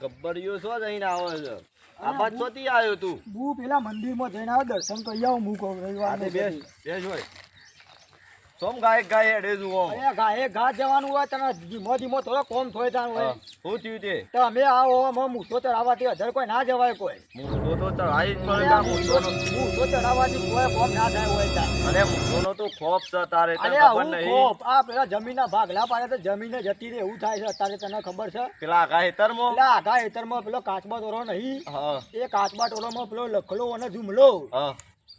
ગબ્બરીઓ છો જઈને આવે છે આ બાદ ચોથી આવ્યો તું હું પેલા મંદિરમાં જઈને આવ્યો દર્શન કરી આવું હું કહું રવિવાર બેસ હોય સોમ ગાય હેડે જુઓ અરે ઘા જવાનું હોય તને ધીમો ધીમો થોડો કોમ થોય તાણ હોય શું થયું તે તો અમે આવો મૂઠો ચડાવવાથી અધર કોઈ ના જવાય કોઈ મૂઠો તો ચડાવી જ પડે કા મૂઠો ચડાવવાથી કોઈ કોમ ના થાય હોય તાણ અને મૂઠોનો તો ખોફ છે તારે તને અરે ખબર હું નહીં ખોફ આ પેલા જમીનના ભાગલા પાડે તો જમીને જતી રહે એવું થાય છે અત્યારે તને ખબર છે પેલા આઘા હેતરમાં પેલા આઘા હેતરમાં પેલો કાચબા ટોરો નહીં હા એ કાચબા ટોરોમાં પેલો લખલો અને ઝુમલો હા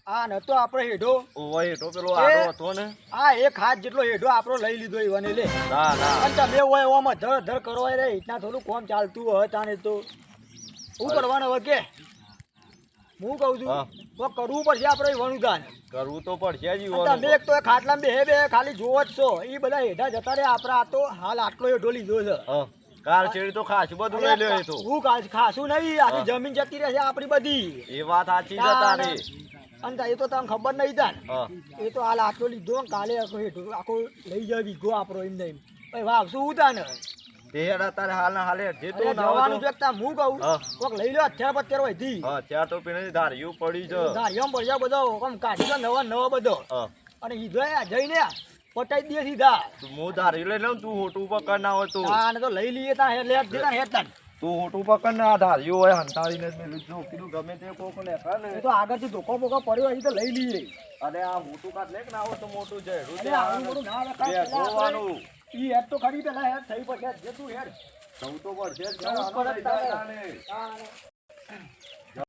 આ નતો આપણે હેઠો ઓય હેઠો પેલો આડો હતો ને આ એક હાથ જેટલો હેઠો આપણો લઈ લીધો ઈવને લે ના ના અને તમે હોય ઓમાં ધર ધર કરવા રે ઇતના થોડું કોમ ચાલતું હોય તાને તો શું કરવાનું હવે કે હું કહું છું તો કરવું પડશે આપણે ઈવનું દાન કરવું તો પડશે જ ઈવોનું. તમે એક તો ખાટલામાં બે ખાલી જોવો જ છો એ બધા હેઠા જતા રે આપણે આ તો હાલ આટલો હેઠો લીધો છે હા કાર છેડી તો ખાસ બધું લઈ લ્યો એ તો હું ખાસું નહીં આખી જમીન જતી રહેશે આપણી બધી એ વાત સાચી છે તારી અને એ તો તમને ખબર નહીં તાન હા એ તો હાલ આટલો લીધો ને કાલે આખો લઈ જાય વીઘો આપણો એમ નહીં ભાઈ વાગશું હું તાને તે હેડા તારે હાલના હાલે જે તો અરે જવાનું છે તા હું કહું હા. કોક લઈ લો અત્યારે પત્તેર વહીથી હા ત્યાં તો પેલી ધાર્યું પડી છે ધારિયામાં પડ્યા બધો આમ કાઢી નવા બધો હા અને હીધો જઈને પટાઈ દે સીધા હું ધારી લઈ લઉં તું હોટું પકડ ના હોય તું આને તો લઈ લઈએ તા લેટ દીધા હેત તાન તું હોટું પકડ ના ધાર્યું હોય હંતાડીને જ મેલું જો કીધું ગમે તે કોક લે ને એ તો આગળથી ધોકો બોકો પડ્યો હોય તો લઈ લઈએ અને આ હોટું કાઢ લે કે ના હોય તો મોટું છે અરે આવું બધું ના રખાય પેલા જોવાનું ઈ હેડ તો ખરી પેલા હેડ થઈ પડશે જે તું હેડ જવું તો પડશે જ જવું ને, પડે જ તારે. તારે.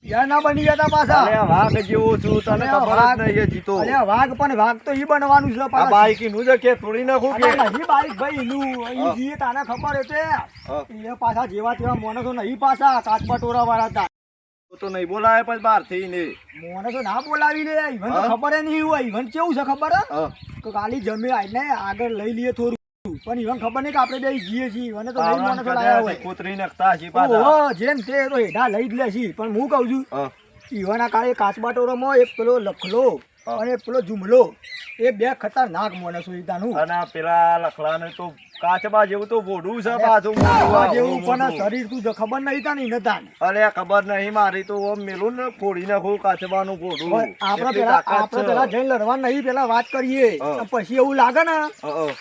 યાર ના બની જતા પાછા અરે વાઘ જેવો છું તને અરે ખબર વાઘ. જ નહીં એ જીતો અરે વાઘ પણ વાઘ તો ઈ બનવાનું છે આ પાછા. બાઈક નું છે કે થોડી નાખું કે અરે નહીં બાઈક ભાઈ નું ઈ હા. જીએ તાને ખબર હશે હા. એ પાછા જેવા તેવા માણસો નહીં પાછા કાચપા ટોરા વાળા હતા તો નહીં બોલાય પછી બહાર થી ને માણસો ના બોલાવી લે ઈવન તો હા. ખબર ય નહીં હોય ઈવન કેવું છે ખબર હે? હા કે ખાલી જમી આઈને આગળ લઈ લઈએ થોડું પણ ઈવન ખબર નહીં કે આપણે બે જીએ છીએ ઈવને તો નહીં માણસો લાયા હોય કૂતરી નાખતા હશે પાછા ઓહો જેમ તે તો હેઠા લઈ જ લે છે પણ હું કહું છું હા. ઈવાના કાળે કાચબા ટોરામાં એક પેલો લખલો હા. અને એક પેલો ઝુમલો એ બે ખતરનાક માણસો ઈતાનું અને આ પેલા લખલાને તો કાચબા જેવું તો બોડું છે પાછું કાચબા જેવું મોટું. પણ શરીર તું જો ખબર નહીં તાની નતાન અરે ખબર નહીં મારી તો આમ મેલું ને ફોડી નાખું કાચબાનું બોડું આપણે એટલી પેલા તાકાત આપણે છે. પેલા જઈને લડવા નહીં પેલા વાત કરીએ હા. અને પછી એવું લાગે ને હા, હા.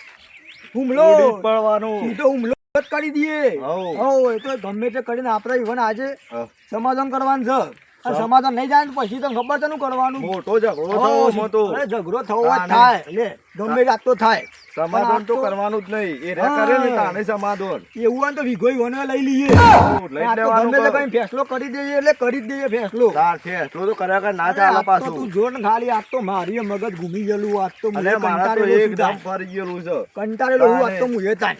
હુમલો ઉડી જ પડવાનું સીધો હુમલો જ કરી દઈએ હઉ. હો એ તો ગમે તે કરીને આપણે ઈવન આજે હા. સમાધાન કરવાનું છે અને સમાધાન નહીં જાય ને પછી તો ખબર છે નું કરવાનું મોટો ઝઘડો હો, થવો મોટો અરે ઝઘડો થવો જ તાને. થાય લે ગમે જાત તો થાય સમાધાન તો પણ આ કરવાનું જ નહીં એ રે હા. કરે ને તાને સમાધાન એવું હોય ને તો વિઘોઈ વને લઈ લઈએ લઈ આ તો લેવાનું ગમે તે પણ. કઈ ફેસલો કરી દઈએ એટલે કરી જ દઈએ ફેસલો તાર છે એટલું તો કર્યા કર ના અરે ચાલે આજ તો પાછું તું જો ને ખાલી આજ તો મારી મગજ ઘૂમી ગયેલું આજ તો અને મુએ મારા તો કંટાળેલો છું એકદમ તાન. ફરી ગયેલું છે કંટાળેલો હું આજ તાને. તો મુએ તાન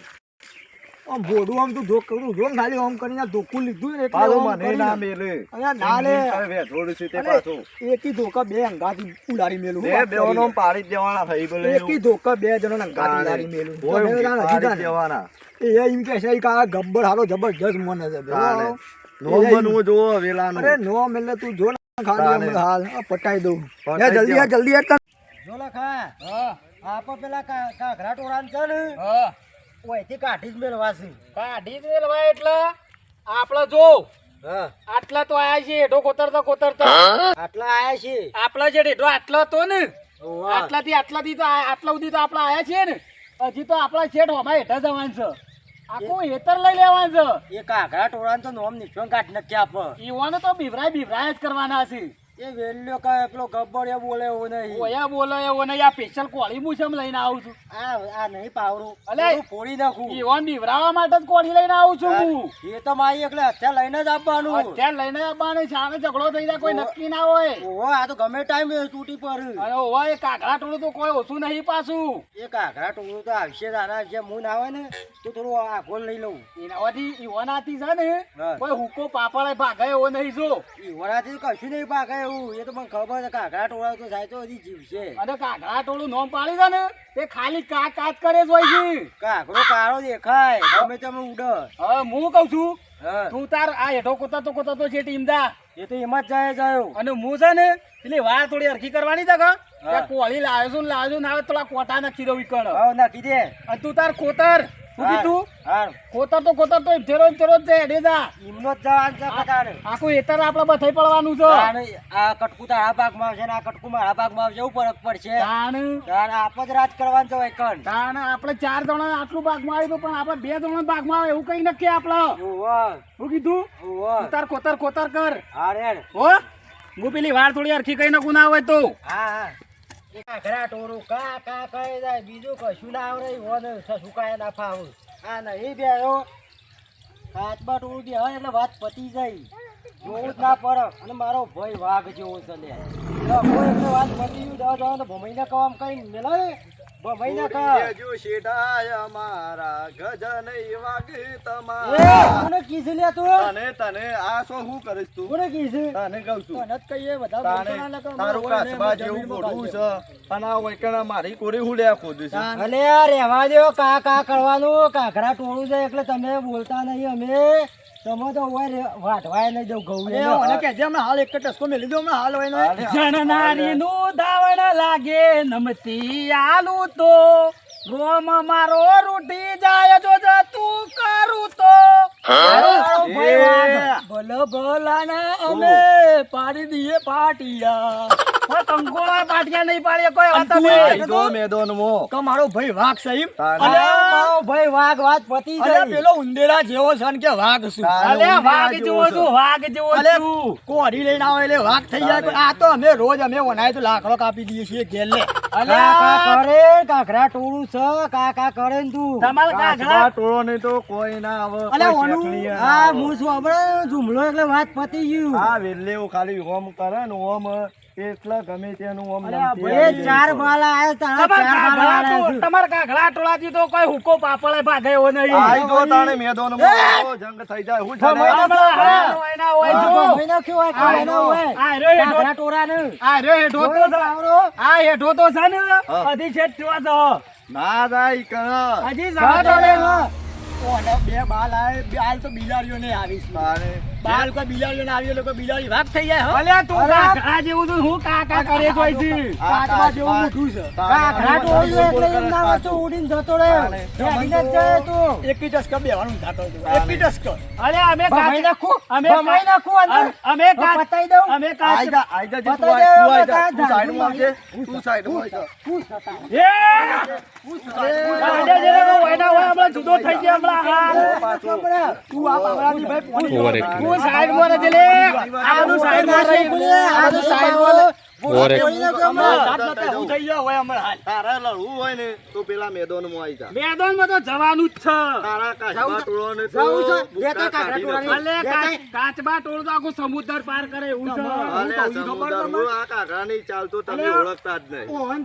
આમ ભોડું આમ તું ધોક કરું જો ને ખાલી આમ કરીને ધોકું લીધું ને એટલે પાછું આમ મને કરીને. ના મેલે અરે ના લે. વેઠોડું છે તે અરે, પાછું એકી ધોકા બે અંગાથી ઉડાડી મેલું બે બેવાનો પાડી જ દેવાના થઈ ભલે એકી ધોકા બે જણો અંગાથી ઉડાડી મેલું ઓય, તમે જાણો પાડી જ સીધા ને. દેવાના એ એમ કે છે કે આ ગબ્બર હાલો જબરજસ્ત મને છે તાને. ભેગો. નોમ બનવું જોવો વેલાનું અરે નો એટલે તું જો ને ખાલી તાને. હમણાં હાલ આ પટાઈ દઉં પટાઈ લે જલ્દી દે. આ જલ્દી આ જો લખા આપો પેલા કાઘરા ટોળાન છે ને ઓયથી કાઢી જ મેળવા છે કાઢી જ મેલવાય એટલે આપડે જો આટલા તો આયા છે હેઠો કોતરતા આટલા આયા છે આપડા જે હેઠો આટલો હતો ને ઓવા. આટલાથી તો આટલા સુધી તો આપડે આયા છીએ ને હજી તો આપડા શેઠ હોમાં હેઠા જવાનું છે આખું હેતર લઈ લેવાનું છે એ કાઘરા ટોળાન તો નોમ નિશાન કાઢી નાખ્યા આપ ઈવાનો તો બિભરાય જ કરવાના છે એ વેલ્યો કા પેલો ગબ્બર એ બોલે એવો નહીં ઓયા બોલો એવો નહીં આ સ્પેશિયલ કોળી મૂછમ લઈને આવું છું આ નહીં પાવરું અલે. બધું ફોડી નાખું ઈવન બિભરાવા માટે જ કોળી લઈને આવું છું હું એ તો મારી એટલે અત્યારે લઈને જ આપવાનું અત્યારે લઈને આવવાનું સામે ઝઘડો થઈ જાય કોઈ નક્કી ના હોય ઓહો આ તો ગમે ટાઈમ તૂટી પડે અને ઓવા એ કાગડા ટોળું તો કોઈ ઓછું નહીં પાછું એ કાઘરા ટોળું તો આવશે જ આના જે મું ના આવે ને તો થોડું આગળ લઈ લઉં એનાથી ઈવનાથી છે ને હા. કોઈ હુકો પાપડ ભાગે એવો નહીં જો એ વરાથી કશું નહીં પાકે એવું એ તો મને ખબર છે કાઘરા ટોળા તો જાય તો હજી જીવશે અને કાગડા ટોળું નોમ પાડી છે ને તે ખાલી કાચ કરે જ હોય છે કાઘરો કાળો દેખાય ગમે તેમ ઉડે હવે હું કઉ છું હા. તું તાર આ હેઠો કોતરતો છે ટીમદા એ તો એમાં જ જાય જાયો અને હું છે ને પેલી વાર થોડી હરખી કરવાની છે કે ત્યાં કોળી લાવ્યો છું ને ના આવે થોડા કોટા નાખી દઉં ઈકણ હા નાખી દે અને તું તાર કોતર શું કીધું હા કોતર તો ફેરો જ છે હેડે જા એમનો જ જવાન છે કાકાને. આખું હેતર આપણે બધાય પડવાનું છે તાણે આ કટકું તારા ભાગમાં આવશે ને આ કટકું મારા ભાગમાં આવશે એવું ફરક પડશે. તાણે આપણે જ રાજ કરવાનું છે વૈકણ. તાણ આપણે 4 જણા આટલું ભાગમાં આવ્યું પણ આપણે 2 જણા ભાગમાં આવે એવું કઈ નક્કી આપણે ઓહો શું કીધું ઓહો કોતર કર હા રેડ હો હું પેલી વાર થોડી અરખી કઈ નાખું ના હોય તો હા હા એ કાંકરા ટોરું કા કા કહી જાય બીજું કશું ના આવડે ઓને સુકાય ના ફાવું આ નહીં બેહ્યો હાથમાં ટોળું બે હોય એટલે વાત પતી જાય જોવું જ ના પડે અને મારો ભાઈ વાઘ જેવો છે લે કોઈ એટલે વાત પતી ગયું દવા જવાનું ભમાઈને કવામ કઈ મેળવે ભમાઈને કહા જો શેઠાય અમારા ગજન વાગે એ તમારા કોને કીધું લે તું તને આ શું હું કરીશ તું કોને કીધું તને કહું છું તને જ કહીએ બધા તારે બોલતા ના લાગે, તારું અમારે હોય ને કાચબા એમ જેવું જમીનમાં મોઢું કાઢી છે અને આ વૈકણા મારી કોરી હું લે ખોદું છે અલે આ રહેવા દો કા કા કરવાનું કાંકરા ટોળું છે એટલે તમે બોલતા નહીં અમે તમે તો વાટવાય નહીં દઉં ઘઉં દે. એ મને કહેજે, હમણાં હાલ એક જ ટસકો મેલી દો, હમણાં હાલ હોય ને. જણનારી નું દાવણ લાગે નમતી આલુ તો રોમ મારો રૂટી જાય જો તું કરું તો ભલે ભલાના અમે પાડી દઈએ પાટિયા. કંકોળા પાટિયા નહીં પાડીએ કોઈ વાત તું અમે એ જો મેદાનમાં કે મારો ભાઈ વાઘ છે એમ? તારે. અલે મારો ભાઈ વાઘ વાત પતી અલે જાય પેલો ઉંદેડા જેવો છે ને કે વાઘ શું? અલ્યા વાઘ જેવો છું વાઘ જેવો અલે છું કોરી લઈને આવે એટલે વાઘ થઈ જાય. આ તો અમે રોજ અમે વનાય તો લાકડો કાપી દઈએ છીએ ઘેર લે. કાકા કરે કાંકરા ટોળું છે કાકા કરે ને તું તમારે કાચબા કાગડા ટોળો નહીં તો કોઈ ના આવે અલે કોઈ ઓનું, શેઠણી ના હા આવે. હું છું આપણે ઝુમલો એટલે વાત પતી ગયું આ વેલ્લે ખાલી ઓમ કરે ને ઓમ એટલે ગમે તેનું ઓમ અલ્યા નમતી એ આવી ચાર જાય. બાલા આયા તારા ચાર બાલા આયા છે. તમારા કાગડા ટોળાથી તો કોઈ હુકો પાપડે ભાગે એવો નહીં આઈ જો તાણે મેદાનમાં તો જંગ થઈ જાય હું જાણે હમણાં હાલ હોય ના હોય જો. મહિનો કેવો હોય, કોઈ મહિનો હોય. આ રહ્યો હેઠો. કાંકરા ટોળાનું. આ રહ્યો હેઠો તો છે. આ હેઠો તો છે ને હજી છેક થયો છે. ના જાય કર હજી જવા દો ને. ઓને બે બાલ આવે, બે હાલ તો બિલાડીઓ ને આવીશ. તારે બાલ કોઈ બિલાડીઓ ને આવી એટલે કોઈ બિલાડી વાઘ થઈ જાય હો. અલ્યા તું કાગડા જેવું છું હું કાકા કરે જોઈ છે. કાચબા જેવું મોઢું છે. કાંકરા ટોળું એટલે એમના વચ્ચે ઉડીને જતો રહ્યો હેડીને જ જાય તું એક જ ટસકા બેવાનું થતો હતો. એક જ ટસકો. અલ્યા અમે ભમાઈ નાખું અમે ભમાઈ નાખું અંદર. અમે કાચ- પતાઈ દઉં અમે આઈ કાચ જા આઈ જા તું બતાઈ આઈ દે, જા બતાઈ તું સાઈડમાં દે. આવજે તું સાઈડમાં આવજે પૂછ હતા. કાઢે જે લોકો વૈના હોય હમણાં જુદો થઈ ગયા હમણાં હાલ. તું આ પાવડાની ભાઈ પોણી તું સાઈડમાં રહેજે લે. આનું સાઈડમાં રહી. આનું સાઈડમાં લે. હું થઈ ગયો હોય હમણાં હાલ. તારા લડવું હોય ને તો પેલા મેદાનમાં આઈ જા મેદાનમાં તો જવાનું જ છે. તારા કાચબા ટોળોને તો જાવું છે. ભૂકા લેતા કાઢી કાઢી નાખો. અલે કાચબા ટોળું તો આખું સમુદ્ર પાર કરે એવું છે. અલે હું કહું છું, સમુદ્ર ખબર હું આ કાકા નહીં ચાલતો તમે અલે. ઓળખતા જ નહીં ઓહન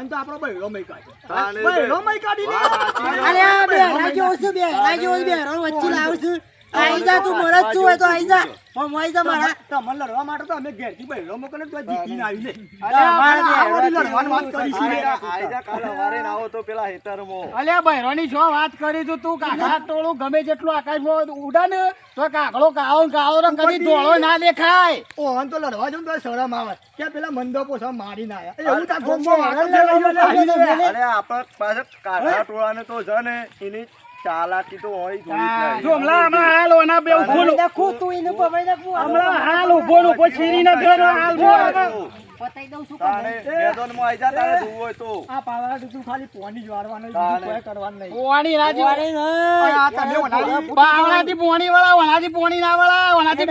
તો આપણો બૈરો મય કાઢે. તાને બૈરો મય કાઢી લે. વાત સાચી. અરે આ બેહરા જેવો છું, બેહરા જેવો છું, બેહરો વચ્ચે લાવું છું. આઈ જા તું મરદ છું હોય તો આઈ જા. મમાઈ જા મારા. તમને લડવા માટે તો અમે ઘેરથી બૈરો મોકલે તો જીતીને આવી લે. અમારે આ બેહરા બધી લડવાની વાત કરી છે. આઈ જા કાલે સવારે ના આવો તો પેલા હેતરમાં અલ્યા બૈરોની શું વાત કરી તું તું કાગડા ટોળું ગમે જેટલું આકાશમાં ઉડે ને તો કાગડો કાળો ને કાળો ને કદી ધોળો ના દેખાય. ઓહન તો લડવા જવું તો શરમ આવે કે પેલા મંદો પોસા મારીને આયા. એ એવું તાર ગોમમાં ગોમમાં વાળા વાળા લડવા લડવા જવું જવું. અરે આપણા પાસે કાઢા ટોળાને તો છે ને એની ચાલાકી તો હોય થોડી જો હમણાં હાલ ઓના બે ઉભો ભમાઈ નાખું તું એને ભમાઈ નાખું. હમણાં હાલ ઉભો ને ઉભો છીરી ન ફેરો હાલ ઉભો. પતાઈ દઉં છું તાણે મેદાનમાં આઈ જા તારે જોવું હોય તો આ પાવડા તું ખાલી પોની જ વાળવાનું, તાને. બીજું કોઈ કરવાનું નહીં. પોણી ના જેવું. વારે નહીં. પણ આ તમે વનાવી- બાવળાથી પોણી વાળા વણાથી પોણી ના વાળા વણાથી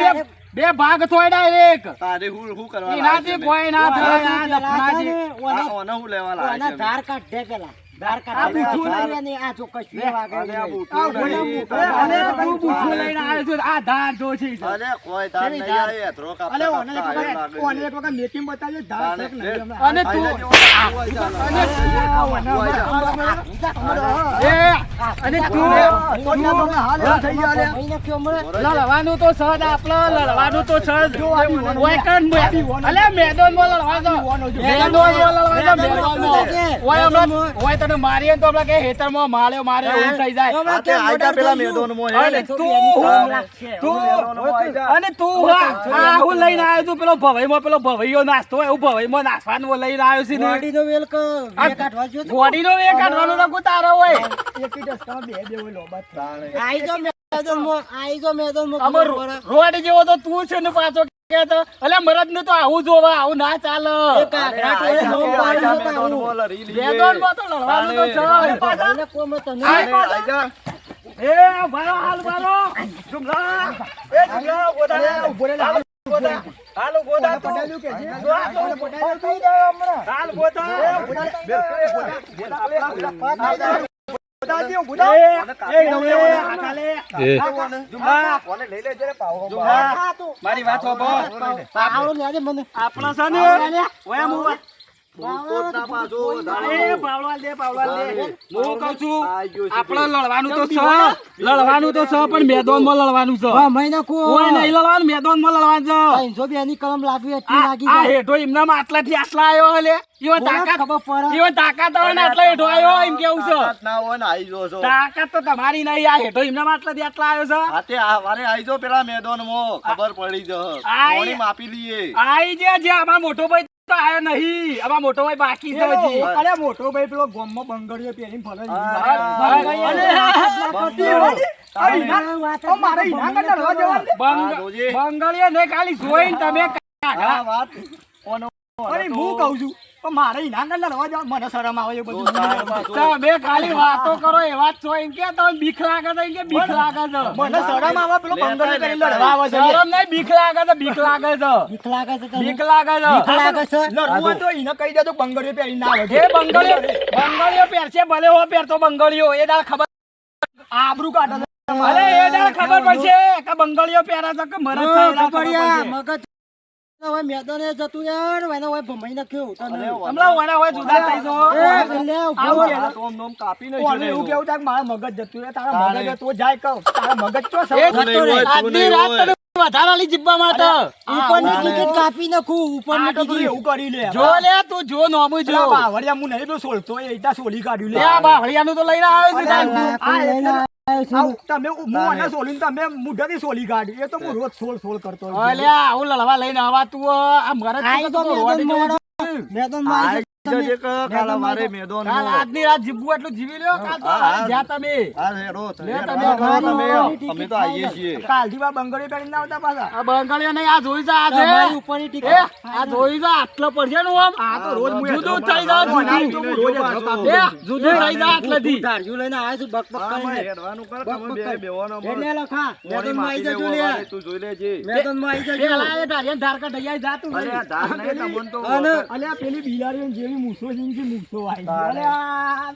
બે ભાગ થોય ડાયરેક્ટ. તારે હું કરવા એનાથી કોઈ ના થાય આ લફડાથી. ઓને હું લેવા લાગે ઓના છે ધાર કાઢે પેલા. ધાર આ કાઢે. બુઠ્ઠું આ જોઈને આ ચોક્કસ બે વાગે અરે આ નહીં. બુઠ્ઠું આ નહીં. ગોળા અલે તું બુઠ્ઠું લઈને આવ્યો છું આ ધાર જો છે અરે કોઈ તાર નહીં આવે હેતરો કાપતા અલે ઓને એક કાપતા વખત- આયુ ઓને એક વખત meeting બતાવજો, ધાર તાને. છે કે નહીં હમણાં. અને તું લાગે. અને તું તો ત્યાં તમને હાલ એવા થઈ ગયા લે. ભમાઈ નાખ્યો હમણાં. લડવાનું તો સહજ આપલો લડવાનું તો સહજ અલે મેદાનમાં લડવા દો મેદાનમાં લડવા દો મેદાનમાં ઓય હમણાં ઓય તને મારીએ તો આપણે કે હેતરમાં મારે એવું થઈ જાય આ તે આઈ જા પેલા મેદાનમાં હે અલે ને. તું મેદાનમાં આઈ જા. અને તું આ હું લઈને આવ્યો છું પેલો ભવાઈમાં પેલો ભવાઈયો નાસ્તો હોય એવું ભવાઈમાં નાસવાનું લઈને આવ્યો છે ને ગાડીનો વેલ ક બે કાઢવા જો તો. ગોડીનો એ કાઢવાનો તો તારો હોય એક જ તમે બે બે હોય લોબા તાણે. આઈ જો મેદાનમાં આમાં રોડ જેવો તો તું છે ને પાછો કે તો અલે મરદ ને તો આવું જોવા આવું ના ચાલે કાકરા ટોળે નોમ પાડ્યું તો મેદાન આવું. બોલ રીલી છે. મેદાનમાં તો લડવાનું તો છે એને કોમ તો નહીં. આજા. એ ભાલો હાલ ભાલો જુમલા. એ જુમલા, ઉભો થા. ઉભો રહે, હાલ ઉભો થા. હાલ ઉભો થા તું. પટાયેલું કે છે? જો આ તો પટાયેલું થઈ જાય હમણાં. હાલ ઉભો થા. કોને લઈ લેજે રે પાવો. મારી વાત સાંભળ પાવડો લેજે મને. આપણા છે ને ઓય હું બોલતો જ ના પાછો. એ પાવળા દે હું કહું છું આ ગયો છે. આપણે લડવાનું તો છે લડવાનું તો છે પણ મેદાનમાં લડવાનું છે મહિના કોઈ નહીં લડવાનું મેદાનમાં લડવાનું છે 302 ની કલમ લાગવી એટલી લાગી આ જાય. હેઠો એમનામાં આટલાથી આટલા આવ્યો હલે ઈવન તાકાત ખબર પડે. ઈવન તાકાત હોય ને આટલા હેઠો આવ્યો એમ કેવું છે તાકાત ના હોય ને આઈ જો છો. તાકાત તો તમારી નહીં આ હેઠો એમનામાં આટલાથી આટલા આવ્યો છે આ તે આ વારે આઈ જો પેલા મેદાનમાં ખબર પડી જ. આઈ. મોણી માપી લઈએ. આઈ જે અમાર મોટો ભાઈ તો આવ્યો નહીં અમાર મોટો ભાઈ બાકી છે હજી અરે મોટો ભાઈ પેલો ગોમમાં બંગડીઓ પહેરીને ફરે છે. મારે ઈના કરતા લડવા જવાનું છે. હા, જોજે. બંગળીઓ ને ખાલી જોઈને તમે કાઢા. આ વાત ઓનો અરે હું કહું છું પણ મારે ઈના કરતા લડવા જવાનું. મને શરમ આવે એ બધું. તમે ખાલી વાતો કરો એવા જ છો એમ કે તમે બીક લાગે છે એમ કે બીક લાગે છે મને શરમ આવે પેલો બંગડીઓ પહેરીને લડવા આવે છે. શરમ નહીં બીક લાગે છે બીક લાગે છે બીક લાગે છે તને? બીક લાગે છે બીક લાગે છે? લડવું હોય તો ઈને કહી દેજો બંગડીઓ પહેરીને ના આવે. એ બંગળીઓ પહેરશે ભલે હો પહેરતો બંગળીઓ એ દાળ ખબર આબરૂ કાઢે છે. અરે એ દાળ ખબર પડશે કે બંગળીઓ પહેરે છે કે મરદ છે એ દાળ ખબર કપડિયા, પડશે. મગજ હવે મેદાને જતું રહે ને એને હવે ભમાઈ નાખ્યું તને. હમણાં ઓના હોય જુદા થઈ જો એ લે, ઉભો આવું રહે. આ તો આમ નોમ કાપી ઓને નાખ્યું એવું ને કેવું થાય કે મારા મગજ જતું રહે. તારા મગજ તો જાય કહું. તારા મગજ ચો સૌ એ તું નહીં હોય, તું આજની નહીં રાત હોય. તને વધારાની જીબ્બા માટે ઉપરની ટિકિટ કાપી નાખું ઉપરની આ તો તું ટિકિટ. એવું કરી લે. જો લે તું જો નોમું જો પેલા બાવળિયા હું નહીં તો સોલતો એ ઈટા સોલી કાઢ્યું લે. લે આ બાવળિયાનું તો લઈને આવ્યો છું તાન. લાકડું લઈને આવ્યો છું. આવ તમે હું આને સોલીને તમે મુઢાથી સોલી કાઢી. એ તો હું રોજ સોલ કરતો હોઉં. ઓય લે આવું લડવા લઈને આવા તું આ મરદ આઈ તો તો રોડ મેદાનમાં જેવું. મેદાનમાં આવી આઈ જજે કે કાલા મારે કાલ મેદાનમાં. આજની રાત જીવવું એટલું જીવી લ્યો કાલ તો હા, હા. જ્યાં તમે આ હેડો, લે હેડો, તમે હેડો, ખાલી તમે. અમે તો આવીએ છીએ. કાલથી બા બંગડીઓ પહેરીને ના આવતા પાછા. આ બંગળીઓ નહીં આ જોઈ જા તમારી આજે ઉપરની એ ટિકિટ. આ જોઈ જા આટલો પડશે ને આમ આ તો રોજ હું જુદું થઈ જાય હું જુદું. તો હું રોજ હેડો કાપું. એ જુદું થઈ જાય આટલેથી ધાર્યું લઈને આવ્યો છું બક બક આમાં કરીને. હેડવાનું કર, તમે બે બેવાનો મત. એટલે લખા મોણી મેદાનમાં આવી માપી જજો લેવો લે. વારે, તું જોઈ લેજે. મેદાનમાં આવી જજો. પેલા એ ધારિયા ધાર કાઢ અહીંયા જાતું અરે આ ધાર નહીં, તમને તો અને અલ્યા પેલી બિલાડીઓ જેવી મૂછો છે એની મૂછો આવી ગઈ. અલ્યા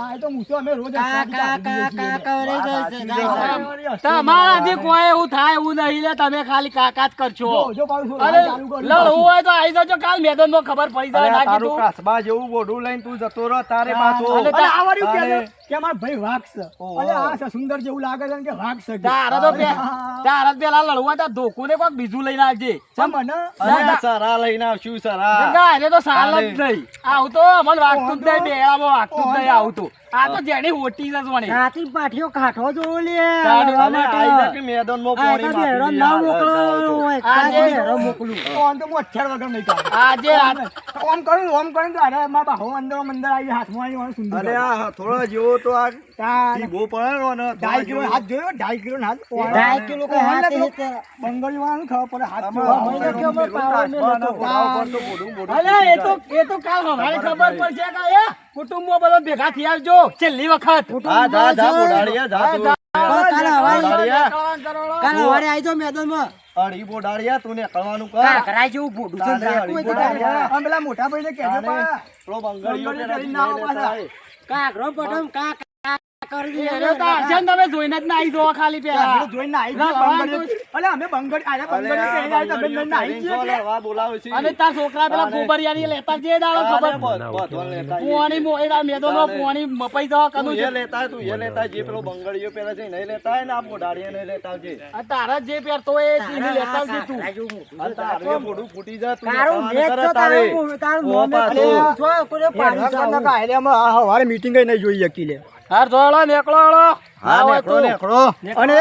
આ તો મૂછો અમે રોજ કા કા કા કા કરે જાય છે, જાય છે. તમારાથી કોઈ એવું થાય એવું નહીં લે તમે ખાલી કાકા જ કરશો જો પાછું અરે ચાલુ કર્યું. લડવું હોય તો આવી જજો કાલ મેદાનમાં ખબર પડી જાય અરે ના આ તારું કીધું કાસબા જેવું બોડું લઈને તું જતો રહો તારે પાછો. અરે અરે આ વાળું કે તારે. કે અમારા ભાઈ વાઘ છે. ઓહો. અલ્યા આ છે સુંદર જેવું લાગે છે ને કે વાઘ છે. તારા તો તારા તો પેલા લડવું હોય તો ધોકું ને કોઈક બીજું લઈને આવજે ચમ મને અરે આ સરા લઈને આવશું સરા. ગંગા, એને તો સાલ જ તારે. નહીં આવું તો મને વાગતું જ નહીં બેડામાં વાગતું જ નહીં આવું તો આ તો જેની હોટી છે જોણી રાતી પાટીઓ કાઠો જોવો લે. તારે લડવા અને માટે. આઈ જા કે મેદાનમાં આ પાણી એકાદ હેરો માપી ના લે, મોકલો હોય, એકાદ આજે- હેરો મોકલું. ઓમ તો હું અચ્છાર વગર નહીં કાઢું. આજે રાત ઓમ કરું તો અરે મારા બાહો અંદર આવી હાથમાં આવી વાળું સુંદર અરે આ થોડો જેવો તો આ તાર ઢીબો પડેલો ને, 2.5 કિલો હાથ જોયો 2.5 કિલો હાથ 2.5 કિલો કે હાથ એ તે. બંગડી વાળું ખબર પડે હાથ આમાં જોવા. મહિનો કેવો પાવર મેં નતો. કાસબાના પર તો બોડું બોડું અલે એ તો કાલ હવારે ખબર પડશે કે એ કુટુંબો બધા ભેગા થઈ આવજો છેલ્લી વખત હા જા જા બોડાળિયા જા તું. કાલે હવારે બોડાળિયા. કાલે સવારે આવી જાઓ મેદાનમાં. અઢી બોડાળિયા તું નીકળવાનું કર. કાકરા જેવું ભોડું છે ને તારે રાખવું હોય તો અઢી કાકરા. આમ પેલા મોટા ભાઈને કહેજો તારે પા. પેલો બંગડીયો બંગડીયો પહેરીને પહેરીને ના આવો લેતા આય. કાકરો પટમ કા કા કરી એ દે. તો અર્જન તમે જોઈને જ ના આવી જો ખાલી પેલા આપણે જોઈને આવી ગયા બંગડીઓ. અલે અમે બંગડી આયા બંગડીઓ પહેરીને આવ્યા તમે બંગડીયો જોઈને આવી પહેરીને ગયા તો લડવા બોલાવે છે. અને તાર છોકરા પેલા ગોબરિયાની લેતા જે દાડો ખબર બધો લેતા આવીએ. પોણી મોયડા મેદોનો પોણી મપાઈ જવા કનું તું છે એ લેતા આય, તું એ લેતા આય. જે પેલો બંગડીયો પહેરે છે નહીં લેતા આય ને આ બોડાળિયા નહીં લેતા આવજે. આ તારા જે પહેરતો હોય એ તીને લેતા આવજે તું કાકરા જેવું મોટું અને છે. તારે એ બોડું ફૂટી જાય તું તારું નીકળવાનું મેચ કરે છે, તારે. તારું ઓ મોમે પાછું. જો કોને પાડી જાવ. હવારે મીટિંગ નહીં જોઈ શકી લે. હાર જોડો નેકળો હળો હા નેકળો નેકળો. અને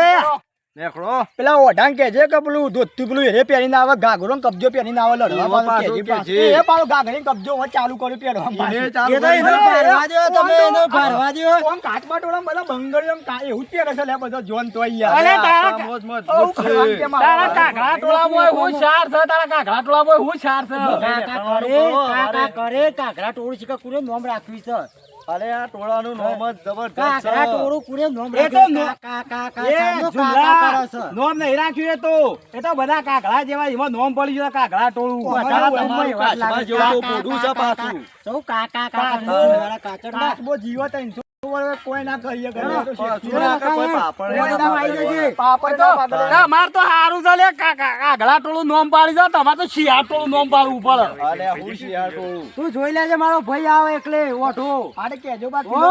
નેકળો પેલા ઓઢાંગ કહેજે કે પેલું ધોતું પેલું એ પહેરીને આવે ઘાઘરો ને કબજો પહેરીને આવે લડવા પાછું પાછું કહેજે પાછું. કહેજે. એ પાછું ઘાઘરીને કબજો હવે ચાલુ કર્યું પહેરવા એને પાછું. ચાલુ એ તો કરી એને દે. ફરવા દ્યો, તમે એને ફરવા દ્યો. આમ કાચમાં ટોળામાં બધા બંગડીઓ આમ એવું જ પહેરે છે લે બધો જોન તોય યાર. અલે તારા આ મોજ મોજ આવું છે. કરવાનું કેમ આવે? તારા કાઘડા ટોળામાં હું શાર છે તારા કાઘડા ટોળામાં હું શાર છે કાકા કરે, કાકા કરે, કાકરા ટોળું છે કે કોને નોમ રાખ્યું છે? અરે આ ટોળાનું નામ જ જબરદસ્ત કાકરા છે. ટોળું કોને નોમ એ તો રાખ્યું? નો- કાકા, એ કાકા, ઝુલા, કાકા કરે છે. નોમ નહીં રાખ્યું એ તો બધા કાઘડા જેવા એમાં નોમ પડી ગયું કાઘડા ટોળું વધારે તમારું નોમમાં એવા જ લાગે. કાચબા જેવું તો કાકા, મોઢું છે કાકા, પાછું. સૌ કાકા, કાકા, કાકા. મારા કાચડના. કાચબો જીવો 300 વર્ષ કોઈ ના કરીએ કરે. એ તો શેઠી પાછું ના કે કોઈ કાકા, પાપડ એ બધા આવી જશે. પાપડ ના પાપડ. તમાર તો હારું છે લે કાઘડા ટોળું નોમ પાડી છે તમારે તો શિયાળ ટોળું નોમ પાડવું પડે અરે હું શિયાળ ટોળું. તું જોઈ લેજે મારો ભાઈ આવે એકલે ઓઠો. આને કહેજો બા હો?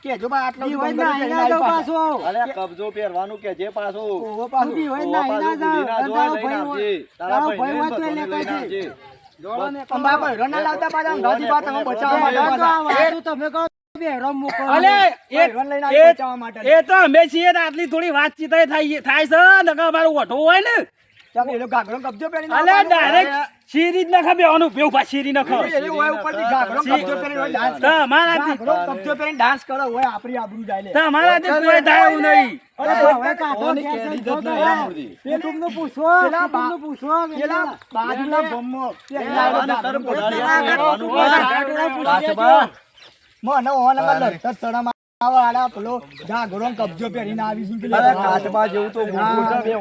કહેજો બા આટલો ઈ બધો હોય બંગડી ના પહેરીને આવી આવી જાવ પાછો. પાછો. અરે કબજો પહેરવાનું કે જે પાછું ઓહો તું પાછો. બી હોય ઓવા ના પાછું આવી ના ભૂલી ના જાવ. જોવાય, તારો લઈને ભાઈ આવજે. હોય તો તારા એને ભાઈને કહેજે. બધાને લઈને આવજે. અંબા ભાઈ રન ના લાવતા પાછા અંગાજી બા તમે બચાવવા એ માટે તો આ પાછા. વાતું તમે કહો બેરો મૂકો. અલે રન લઈને આવી બચાવવા માટે. એ તો અમે છીએ ને આટલી થોડી વાતચીત થાય છે નકર અમારું ઓઢો હોય ને ચાલ એનો ઘાઘરો ને કબજો પહેરીને અલે આવવાનો. ડાયરેક્ટ શીરી જ નખે બેવાનું બેવ પા શીરી નખો એ હોય ઉપરથી ઘાઘરો ને કબજો પહેરીને હોય ડાન્સ કરે. તમારાથી ઘાઘરો ને કબજો પહેરીને ડાન્સ કરે હોય આપણી આબરૂ જાય લે. તમારાથી કોઈ થાય એવું નહીં અરે હવે કાઢો ઓની કેન્સલ કેરી થયો જ તો નહીં હવે. આ મૂર્તિ. કુટુંબનું પૂછો, પેલા કુટુંબનું પૂછો. પેલા બાજુના ગામમાં પેલા આવવાનું ઘાઘરો તારું ને કબજો પોતાની પહેરીને આવવાનું કાકા, હોય. કાકા, કાચબા. મને ઓનગર લડતર સડામાં આવે આડા પેલો ઘાઘરો ને કબજો પહેરીને આવી છે કે લે. અરે કાચબા જેવું તો મોઢું છે બે.